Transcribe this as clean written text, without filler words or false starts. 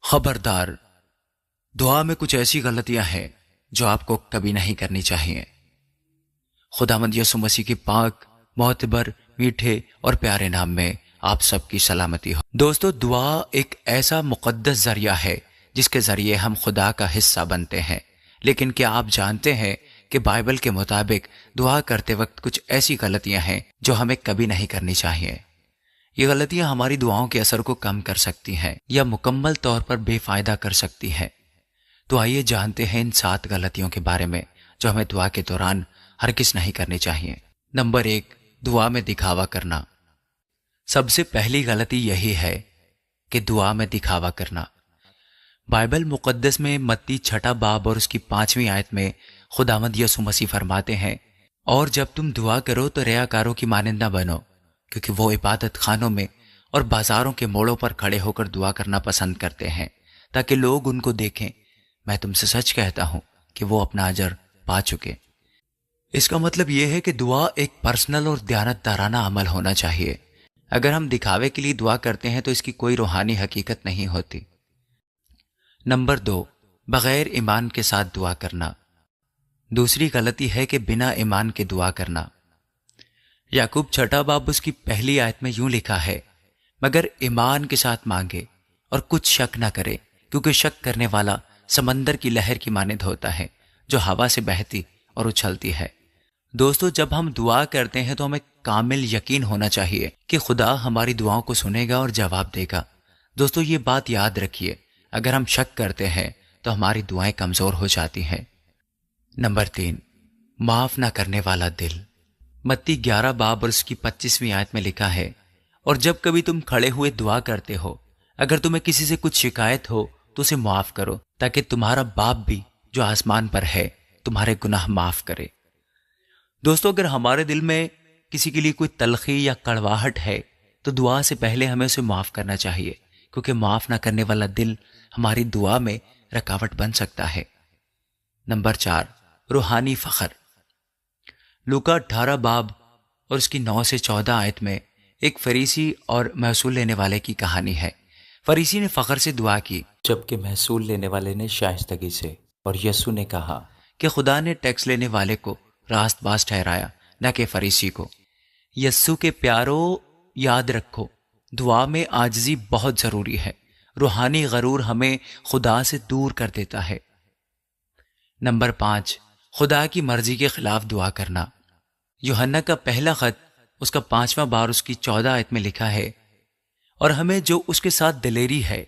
خبردار، دعا میں کچھ ایسی غلطیاں ہیں جو آپ کو کبھی نہیں کرنی چاہیے۔ خداوند یسوع مسیح کے پاک، معتبر، میٹھے اور پیارے نام میں آپ سب کی سلامتی ہو۔ دوستو، دعا ایک ایسا مقدس ذریعہ ہے جس کے ذریعے ہم خدا کا حصہ بنتے ہیں، لیکن کیا آپ جانتے ہیں کہ بائبل کے مطابق دعا کرتے وقت کچھ ایسی غلطیاں ہیں جو ہمیں کبھی نہیں کرنی چاہیے؟ یہ غلطیاں ہماری دعاؤں کے اثر کو کم کر سکتی ہیں یا مکمل طور پر بے فائدہ کر سکتی ہیں۔ تو آئیے جانتے ہیں ان 7 غلطیوں کے بارے میں جو ہمیں دعا کے دوران ہرگز نہیں کرنی چاہیے۔ نمبر 1، دعا میں دکھاوا کرنا۔ سب سے پہلی غلطی یہی ہے کہ دعا میں دکھاوا کرنا۔ بائبل مقدس میں متی 6 باب اور اس کی 5ویں آیت میں خداوند یسوع مسیح فرماتے ہیں، اور جب تم دعا کرو تو ریاکاروں کی مانند نہ بنو، کیونکہ وہ عبادت خانوں میں اور بازاروں کے موڑوں پر کھڑے ہو کر دعا کرنا پسند کرتے ہیں تاکہ لوگ ان کو دیکھیں۔ میں تم سے سچ کہتا ہوں کہ وہ اپنا اجر پا چکے۔ اس کا مطلب یہ ہے کہ دعا ایک پرسنل اور دیانتدارانہ عمل ہونا چاہیے۔ اگر ہم دکھاوے کے لیے دعا کرتے ہیں تو اس کی کوئی روحانی حقیقت نہیں ہوتی۔ نمبر 2، بغیر ایمان کے ساتھ دعا کرنا۔ دوسری غلطی ہے کہ بنا ایمان کے دعا کرنا۔ یعقوب 6 باب اس کی پہلی آیت میں یوں لکھا ہے، مگر ایمان کے ساتھ مانگے اور کچھ شک نہ کرے، کیونکہ شک کرنے والا سمندر کی لہر کی مانند ہوتا ہے جو ہوا سے بہتی اور اچھلتی ہے۔ دوستو، جب ہم دعا کرتے ہیں تو ہمیں کامل یقین ہونا چاہیے کہ خدا ہماری دعاؤں کو سنے گا اور جواب دے گا۔ دوستو، یہ بات یاد رکھیے، اگر ہم شک کرتے ہیں تو ہماری دعائیں کمزور ہو جاتی ہیں۔ نمبر 3، معاف نہ کرنے والا دل۔ متی 11 باب اور اس کی 25ویں آیت میں لکھا ہے، اور جب کبھی تم کھڑے ہوئے دعا کرتے ہو، اگر تمہیں کسی سے کچھ شکایت ہو تو اسے معاف کرو، تاکہ تمہارا باپ بھی جو آسمان پر ہے تمہارے گناہ معاف کرے۔ دوستو، اگر ہمارے دل میں کسی کے لیے کوئی تلخی یا کڑواہٹ ہے تو دعا سے پہلے ہمیں اسے معاف کرنا چاہیے، کیونکہ معاف نہ کرنے والا دل ہماری دعا میں رکاوٹ بن سکتا ہے۔ نمبر 4، روحانی فخر۔ لوکا 18 باب اور اس کی 9 سے 14 آیت میں ایک فریسی اور محصول لینے والے کی کہانی ہے۔ فریسی نے فخر سے دعا کی، جبکہ محصول لینے والے نے شائستگی سے، اور یسوع نے کہا کہ خدا نے ٹیکس لینے والے کو راست باز ٹھہرایا، نہ کہ فریسی کو۔ یسوع کے پیارو، یاد رکھو، دعا میں عاجزی بہت ضروری ہے۔ روحانی غرور ہمیں خدا سے دور کر دیتا ہے۔ نمبر 5، خدا کی مرضی کے خلاف دعا کرنا۔ یوحنا کا پہلا خط اس کا 5واں باب اس کی 14 آیت میں لکھا ہے، اور ہمیں جو اس کے ساتھ دلیری ہے